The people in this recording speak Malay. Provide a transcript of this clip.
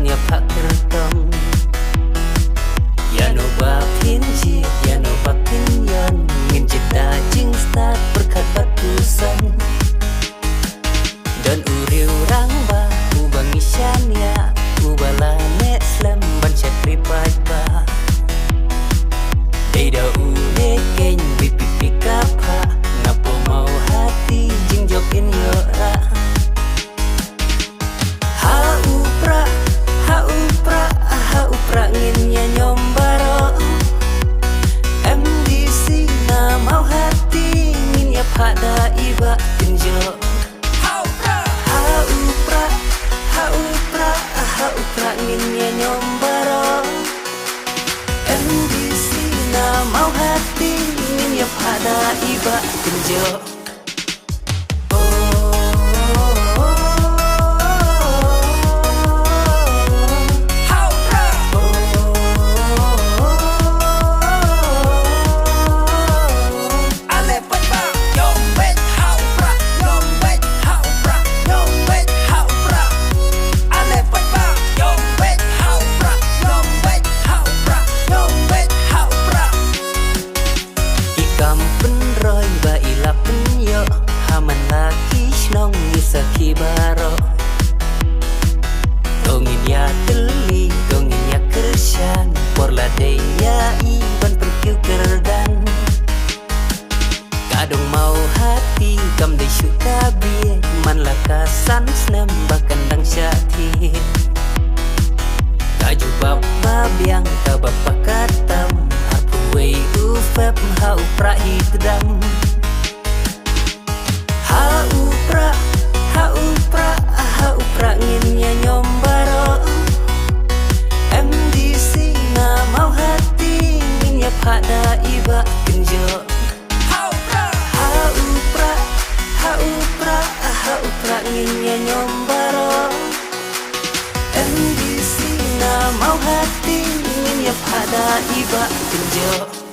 ya pak kertong ya no bapin jit ya no bapin yon ngin cita jing start berkat batusan dan uriu rangba ubang isyanya ubala nek slam ban chatri pajba Deda ule keny bipipi kapha ngapo mau hati jing jokin yora ha upra nginnya nyombaro MDC na mau hati ngin ya pada iba tinjo ha upra nginnya nyombaro MDC na mau hati ingin ya pada iba tinjo Kibaro dongin ya teli dongin ya kersan porla deya iban perkiu kerdan kadung mau hati kam de syuka bi man lakasan snam bakandang syati kaju bapa biang ka bapa katam aku wei ufep ha upra hidam ha upra nginnya nyombaro MDC na mau hati ngin ya pada iba kenjo ha upra nginnya nyombaro MDC na mau hati ngin ya pada iba kenjo